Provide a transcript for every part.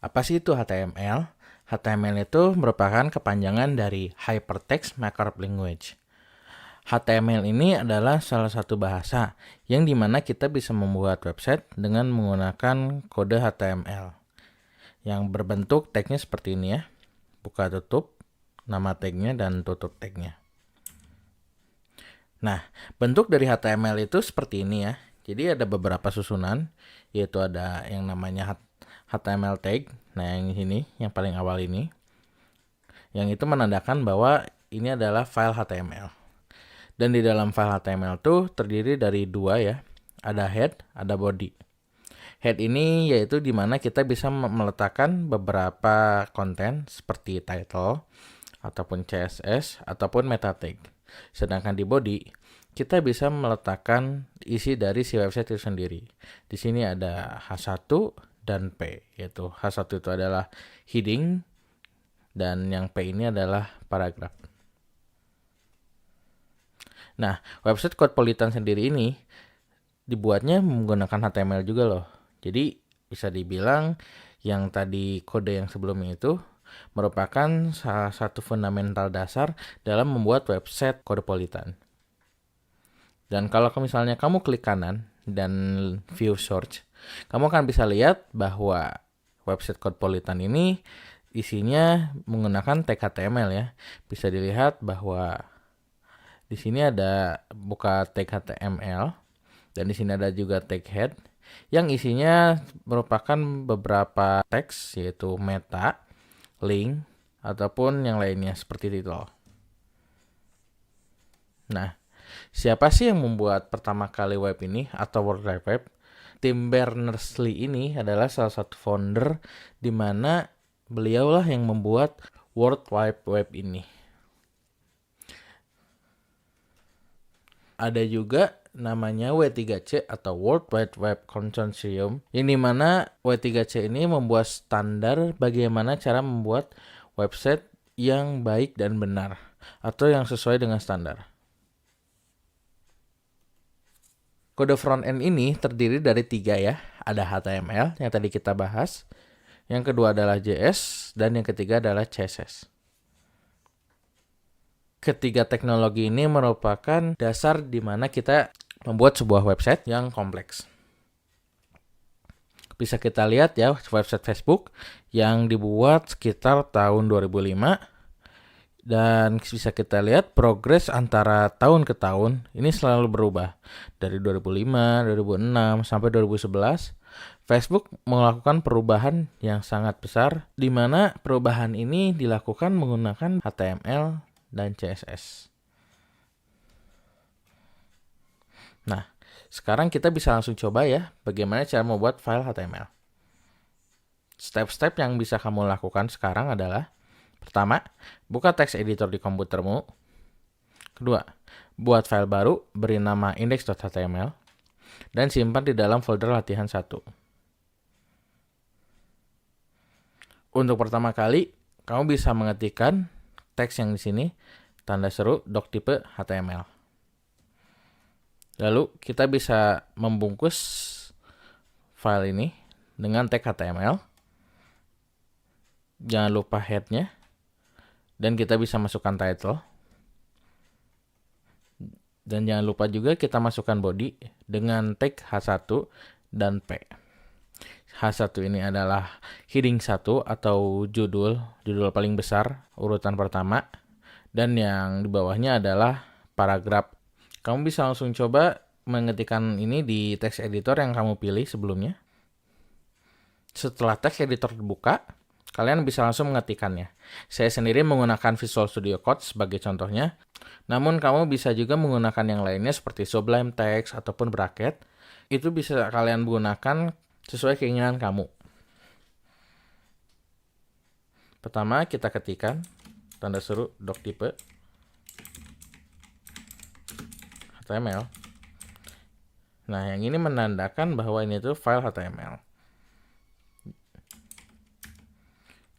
Apa sih itu HTML? HTML itu merupakan kepanjangan dari Hypertext Markup Language. HTML ini adalah salah satu bahasa yang dimana kita bisa membuat website dengan menggunakan kode HTML yang berbentuk tagnya seperti ini ya. Buka tutup, nama tagnya dan tutup tagnya. Nah, bentuk dari HTML itu seperti ini ya. Jadi ada beberapa susunan, yaitu ada yang namanya HTML tag. Nah, yang ini, yang paling awal ini. Yang itu menandakan bahwa ini adalah file HTML. Dan di dalam file HTML itu terdiri dari dua ya. Ada head, ada body. Head ini yaitu di mana kita bisa meletakkan beberapa konten seperti title, ataupun CSS, ataupun meta tag. Sedangkan di body, kita bisa meletakkan isi dari si website itu sendiri. Di sini ada H1 dan P, yaitu H1 itu adalah heading, dan yang P ini adalah paragraf. Nah, website Codpolitan sendiri ini dibuatnya menggunakan HTML juga loh. Jadi bisa dibilang yang tadi kode yang sebelumnya itu merupakan salah satu fundamental dasar dalam membuat website Codpolitan. Dan kalau misalnya kamu klik kanan dan view search, kamu akan bisa lihat bahwa website Codpolitan ini isinya menggunakan tag HTML ya. Bisa dilihat bahwa di sini ada buka tag HTML dan di sini ada juga tag head yang isinya merupakan beberapa teks yaitu meta, link, ataupun yang lainnya seperti title. Nah, siapa sih yang membuat pertama kali web ini atau World Wide Web? Tim Berners-Lee ini adalah salah satu founder di mana beliaulah yang membuat World Wide Web ini. Ada juga namanya W3C atau World Wide Web Consortium, yang dimana W3C ini membuat standar bagaimana cara membuat website yang baik dan benar atau yang sesuai dengan standar. Kode front-end ini terdiri dari 3 ya. Ada HTML yang tadi kita bahas, yang kedua adalah JS, dan yang ketiga adalah CSS. Ketiga teknologi ini merupakan dasar di mana kita membuat sebuah website yang kompleks. Bisa kita lihat ya website Facebook yang dibuat sekitar tahun 2005. Dan bisa kita lihat progres antara tahun ke tahun ini selalu berubah. Dari 2005, 2006, sampai 2011, Facebook melakukan perubahan yang sangat besar, di mana perubahan ini dilakukan menggunakan HTML dan CSS. Nah, sekarang kita bisa langsung coba ya bagaimana cara membuat file HTML. Step-step yang bisa kamu lakukan sekarang adalah: pertama, buka text editor di komputermu. Kedua, buat file baru, beri nama index.html, dan simpan di dalam folder latihan 1. Untuk pertama kali, kamu bisa mengetikkan teks yang di sini, tanda seru, doc type HTML. Lalu, kita bisa membungkus file ini dengan tag HTML. Jangan lupa head-nya. Dan kita bisa masukkan title. Dan jangan lupa juga kita masukkan body dengan tag H1 dan P. H1 ini adalah heading 1 atau judul paling besar, urutan pertama. Dan yang di bawahnya adalah paragraf. Kamu bisa langsung coba mengetikkan ini di text editor yang kamu pilih sebelumnya. Setelah text editor dibuka, kalian bisa langsung mengetikkannya. Saya sendiri menggunakan Visual Studio Code sebagai contohnya. Namun kamu bisa juga menggunakan yang lainnya seperti Sublime Text ataupun bracket. Itu bisa kalian gunakan sesuai keinginan kamu. Pertama kita ketikkan tanda seru doc type HTML. Nah, yang ini menandakan bahwa ini tuh file HTML.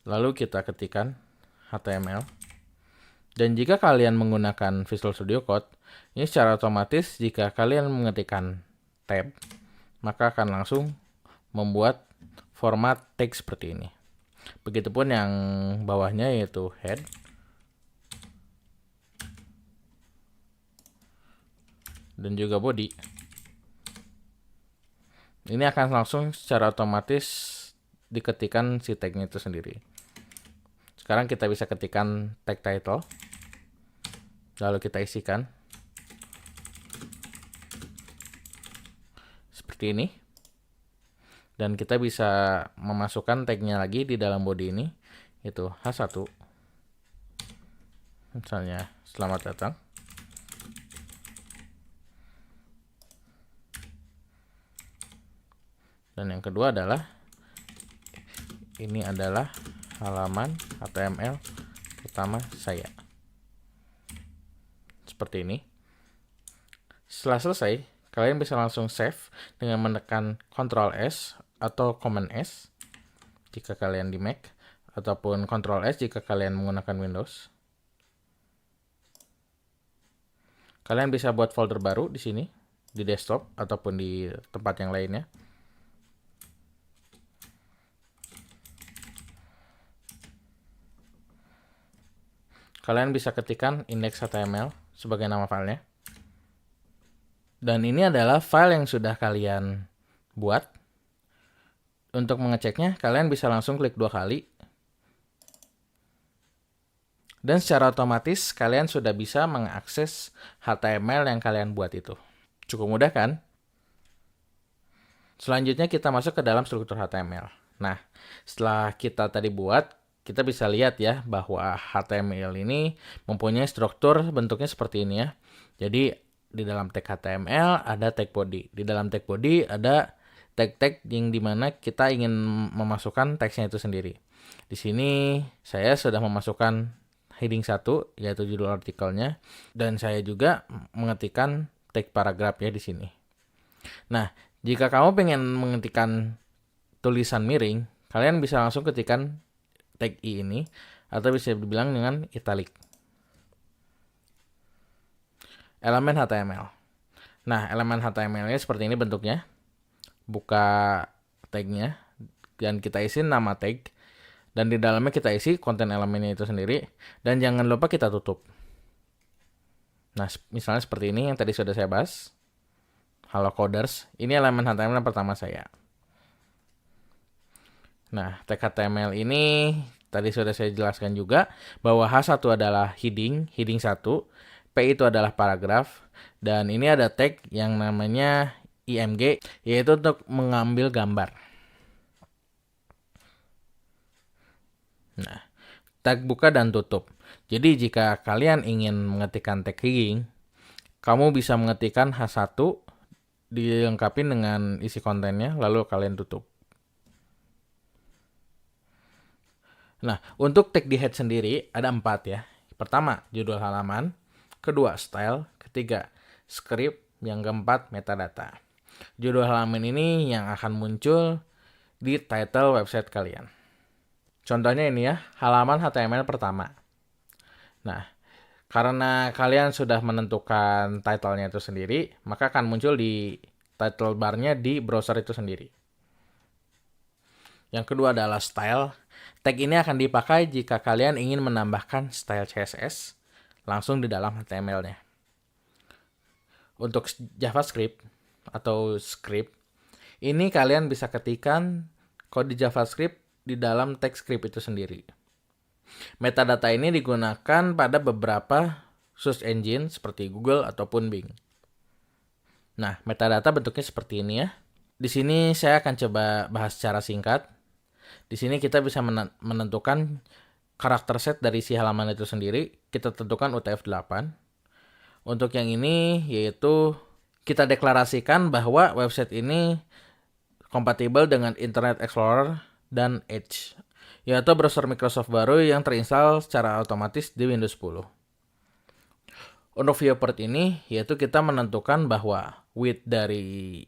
Lalu kita ketikkan HTML. Dan jika kalian menggunakan Visual Studio Code, ini secara otomatis jika kalian mengetikkan tab, maka akan langsung membuat format teks seperti ini. Begitupun yang bawahnya yaitu head. Dan juga body. Ini akan langsung secara otomatis diketikkan si tagnya itu sendiri. Sekarang kita bisa ketikkan tag title. Lalu kita isikan. Seperti ini. Dan kita bisa memasukkan tagnya lagi di dalam body ini. Itu H1. Misalnya, selamat datang. Dan yang kedua adalah, ini adalah halaman HTML pertama saya. Seperti ini. Setelah selesai, kalian bisa langsung save dengan menekan Ctrl S atau Command S jika kalian di Mac, ataupun Ctrl S jika kalian menggunakan Windows. Kalian bisa buat folder baru di sini, di desktop ataupun di tempat yang lainnya. Kalian bisa ketikkan index.html sebagai nama filenya. Dan ini adalah file yang sudah kalian buat. Untuk mengeceknya, kalian bisa langsung klik 2 kali. Dan secara otomatis, kalian sudah bisa mengakses HTML yang kalian buat itu. Cukup mudah kan? Selanjutnya kita masuk ke dalam struktur HTML. Nah, setelah kita tadi buat, kita bisa lihat ya bahwa HTML ini mempunyai struktur bentuknya seperti ini ya. Jadi di dalam tag HTML ada tag body. Di dalam tag body ada tag-tag yang dimana kita ingin memasukkan teksnya itu sendiri. Di sini saya sudah memasukkan heading 1 yaitu judul artikelnya, dan saya juga mengetikkan tag paragraf ya di sini. Nah, jika kamu pengen mengetikkan tulisan miring, kalian bisa langsung ketikkan tag I ini, atau bisa dibilang dengan italic. Elemen HTML. Nah, elemen HTML-nya seperti ini bentuknya. Buka tagnya, dan kita isi nama tag. Dan di dalamnya kita isi konten elemennya itu sendiri. Dan jangan lupa kita tutup. Nah, misalnya seperti ini yang tadi sudah saya bahas. Halo coders, ini elemen HTML yang pertama saya. Nah, tag HTML ini tadi sudah saya jelaskan juga bahwa H1 adalah heading 1, P itu adalah paragraf, dan ini ada tag yang namanya IMG, yaitu untuk mengambil gambar. Nah, tag buka dan tutup. Jadi jika kalian ingin mengetikkan tag heading, kamu bisa mengetikkan H1, dilengkapi dengan isi kontennya, lalu kalian tutup. Nah, untuk tag di head sendiri ada 4 ya. Pertama, judul halaman. Kedua, style. Ketiga, script. Yang keempat, metadata. Judul halaman ini yang akan muncul di title website kalian. Contohnya ini ya, halaman HTML pertama. Nah, karena kalian sudah menentukan title-nya itu sendiri, maka akan muncul di title bar-nya di browser itu sendiri. Yang kedua adalah style. Tag ini akan dipakai jika kalian ingin menambahkan style CSS langsung di dalam HTML-nya. Untuk JavaScript atau script, ini kalian bisa ketikkan kode JavaScript di dalam tag script itu sendiri. Metadata ini digunakan pada beberapa search engine seperti Google ataupun Bing. Nah, metadata bentuknya seperti ini ya. Di sini saya akan coba bahas secara singkat. Di sini kita bisa menentukan karakter set dari si halaman itu sendiri. Kita tentukan UTF-8. Untuk yang ini yaitu kita deklarasikan bahwa website ini kompatibel dengan Internet Explorer dan Edge, yaitu browser Microsoft baru yang terinstall secara otomatis di Windows 10. Untuk viewport ini yaitu kita menentukan bahwa width dari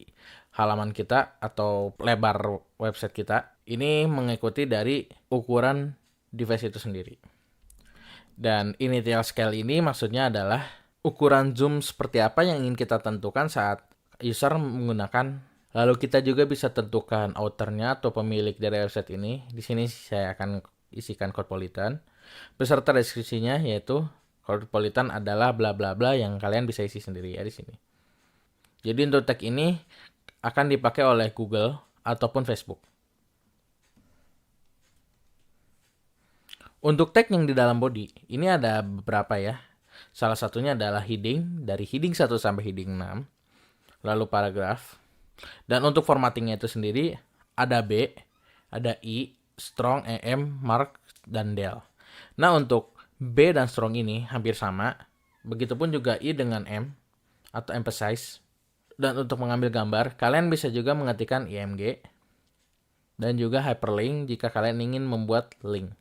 halaman kita atau lebar website kita ini mengikuti dari ukuran device itu sendiri. Dan initial scale ini maksudnya adalah ukuran zoom seperti apa yang ingin kita tentukan saat user menggunakan Lalu kita juga bisa tentukan authornya atau pemilik dari website ini. Di sini saya akan isikan Codpolitan beserta deskripsinya, yaitu Codpolitan adalah bla bla bla, yang kalian bisa isi sendiri ya di sini. Jadi untuk tag ini akan dipakai oleh Google ataupun Facebook. Untuk tag yang di dalam body, ini ada beberapa ya. Salah satunya adalah heading, dari heading 1 sampai heading 6. Lalu paragraf. Dan untuk formattingnya itu sendiri, ada B, ada I, strong, EM, mark, dan del. Nah untuk B dan strong ini hampir sama. Begitupun juga I dengan M, atau emphasize. Dan untuk mengambil gambar, kalian bisa juga mengetikkan IMG. Dan juga hyperlink jika kalian ingin membuat link.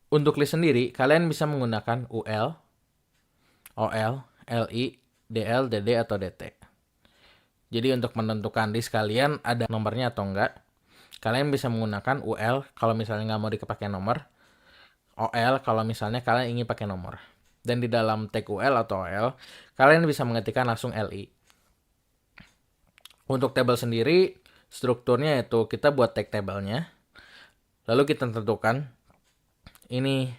Untuk list sendiri, kalian bisa menggunakan UL, OL, LI, DL, DD, atau DT. Jadi untuk menentukan list kalian ada nomornya atau enggak, kalian bisa menggunakan UL kalau misalnya nggak mau dipakai nomor, OL kalau misalnya kalian ingin pakai nomor. Dan di dalam tag UL atau OL, kalian bisa mengetikkan langsung LI. Untuk table sendiri, strukturnya yaitu kita buat tag tabelnya, lalu kita tentukan ini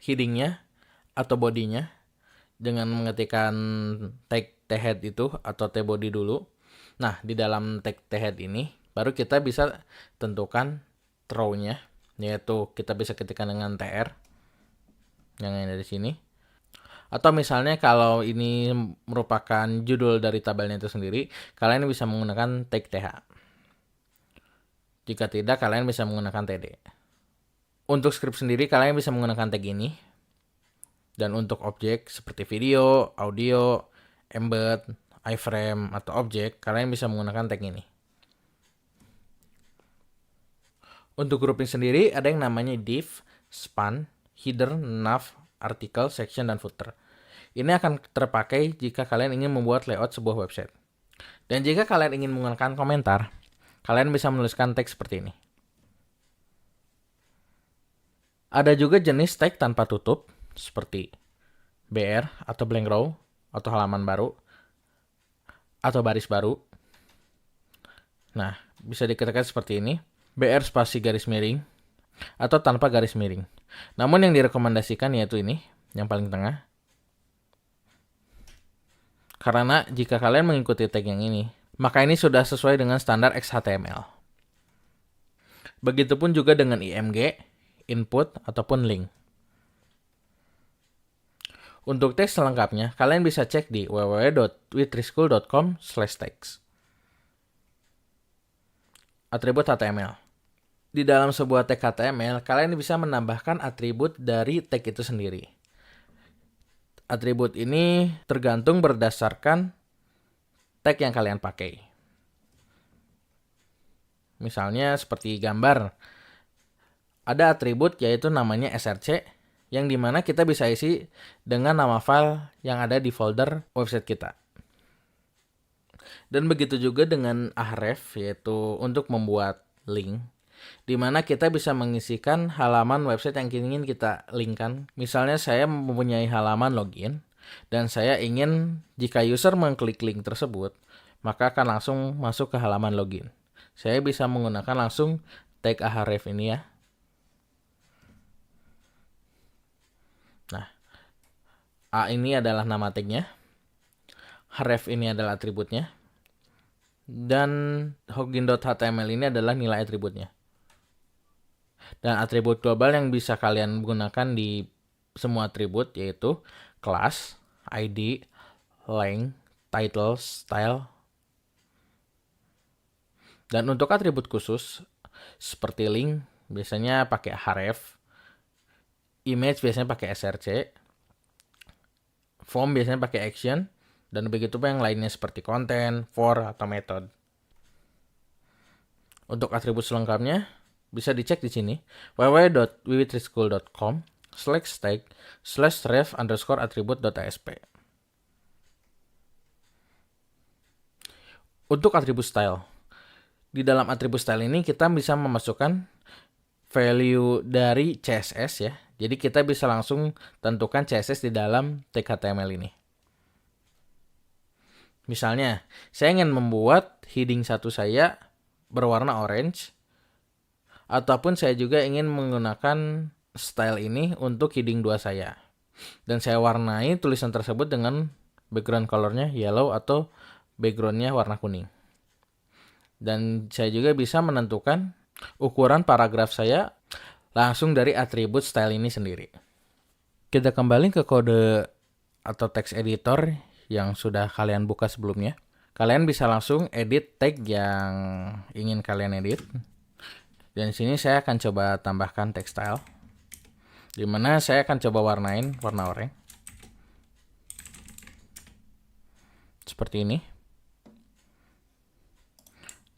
headingnya atau bodinya dengan mengetikkan tag head itu atau tag body dulu. Nah, di dalam tag head ini baru kita bisa tentukan row-nya, yaitu kita bisa ketikkan dengan TR yang ada di sini. Atau misalnya kalau ini merupakan judul dari tabelnya itu sendiri, kalian bisa menggunakan tag TH. Jika tidak, kalian bisa menggunakan TD. Untuk script sendiri, kalian bisa menggunakan tag ini. Dan untuk objek seperti video, audio, embed, iframe, atau objek, kalian bisa menggunakan tag ini. Untuk grouping sendiri, ada yang namanya div, span, header, nav, artikel, section, dan footer. Ini akan terpakai jika kalian ingin membuat layout sebuah website. Dan jika kalian ingin menggunakan komentar, kalian bisa menuliskan tag seperti ini. Ada juga jenis tag tanpa tutup, seperti BR atau blank row, atau halaman baru, atau baris baru. Nah, bisa diketikkan seperti ini, BR spasi garis miring, atau tanpa garis miring. Namun yang direkomendasikan yaitu ini, yang paling tengah. Karena jika kalian mengikuti tag yang ini, maka ini sudah sesuai dengan standar XHTML. Begitupun juga dengan IMG, input, ataupun link. Untuk teks selengkapnya, kalian bisa cek di www.witrischool.com/text. Atribut HTML. Di dalam sebuah tag HTML, kalian bisa menambahkan atribut dari tag itu sendiri. Atribut ini tergantung berdasarkan tag yang kalian pakai. Misalnya seperti gambar. Ada atribut yaitu namanya src, yang dimana kita bisa isi dengan nama file yang ada di folder website kita. Dan begitu juga dengan ahref, yaitu untuk membuat link, dimana kita bisa mengisikan halaman website yang ingin kita linkkan. Misalnya saya mempunyai halaman login, dan saya ingin jika user mengklik link tersebut, maka akan langsung masuk ke halaman login. Saya bisa menggunakan langsung tag ahref ini ya. Nah, A ini adalah nama tagnya, href ini adalah atributnya, dan login.html ini adalah nilai atributnya. Dan atribut global yang bisa kalian gunakan di semua atribut yaitu class, ID, length, title, style. Dan untuk atribut khusus seperti link biasanya pakai href, image biasanya pakai src, form biasanya pakai action, dan begitu pun yang lainnya seperti konten, for, atau method. Untuk atribut selengkapnya bisa dicek di sini www.wiwitrischool.com/tag/ref_attribute.asp. Untuk atribut style. Di dalam atribut style ini kita bisa memasukkan value dari CSS ya. Jadi kita bisa langsung tentukan CSS di dalam tag HTML ini. Misalnya, saya ingin membuat heading 1 saya berwarna orange, ataupun saya juga ingin menggunakan style ini untuk heading 2 saya. Dan saya warnai tulisan tersebut dengan background colornya yellow atau backgroundnya warna kuning. Dan saya juga bisa menentukan ukuran paragraf saya langsung dari atribut style ini sendiri. Kita kembali ke kode atau text editor yang sudah kalian buka sebelumnya. Kalian bisa langsung edit tag yang ingin kalian edit. Dan di sini saya akan coba tambahkan text style, dimana saya akan coba warnain warna oranye seperti ini.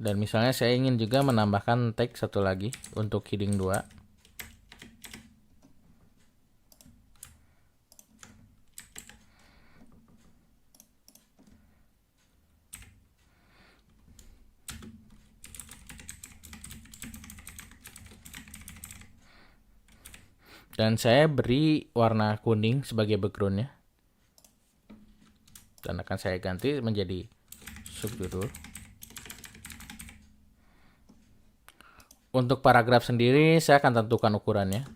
Dan misalnya saya ingin juga menambahkan tag satu lagi untuk heading 2. Dan saya beri warna kuning sebagai backgroundnya. Dan akan saya ganti menjadi subjudul. Untuk paragraf sendiri saya akan tentukan ukurannya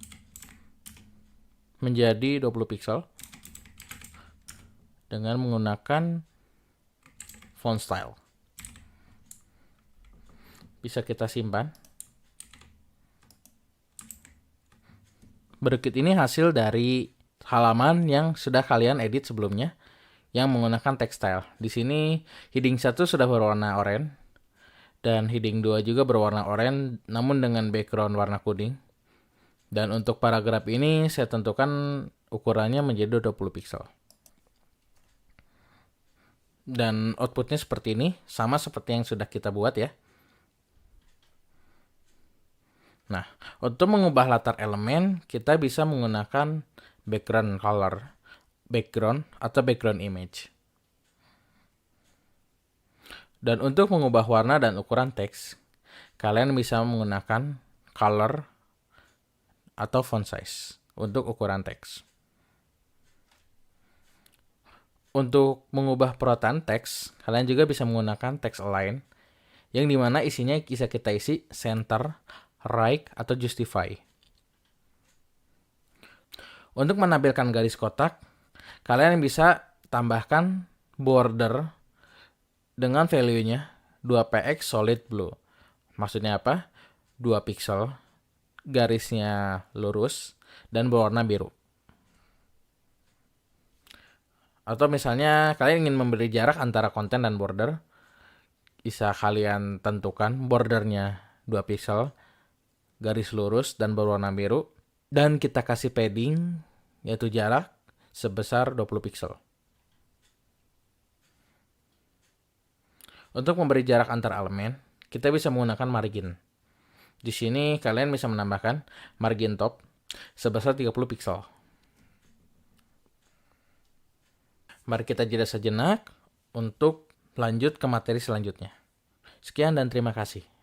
menjadi 20 pixel dengan menggunakan font style. Bisa kita simpan. Berikut ini hasil dari halaman yang sudah kalian edit sebelumnya yang menggunakan text style. Di sini heading 1 sudah berwarna oranye dan heading 2 juga berwarna oranye namun dengan background warna kuning. Dan untuk paragraf ini saya tentukan ukurannya menjadi 20 pixel. Dan outputnya seperti ini, sama seperti yang sudah kita buat ya. Nah, untuk mengubah latar elemen, kita bisa menggunakan background color, background atau background image. Dan untuk mengubah warna dan ukuran teks, kalian bisa menggunakan color atau font size untuk ukuran teks. Untuk mengubah perotaan teks, kalian juga bisa menggunakan text align, yang dimana isinya bisa kita isi center, right, atau justify. Untuk menampilkan garis kotak, kalian bisa tambahkan border dengan value-nya 2px solid blue. Maksudnya apa? 2 pixel, garisnya lurus, dan berwarna biru. Atau misalnya kalian ingin memberi jarak antara konten dan border, bisa kalian tentukan bordernya 2 pixel, garis lurus dan berwarna biru, dan kita kasih padding yaitu jarak sebesar 20 pixel. Untuk memberi jarak antar elemen, kita bisa menggunakan margin. Di sini kalian bisa menambahkan margin top sebesar 30 pixel. Mari kita jeda sejenak untuk lanjut ke materi selanjutnya. Sekian dan terima kasih.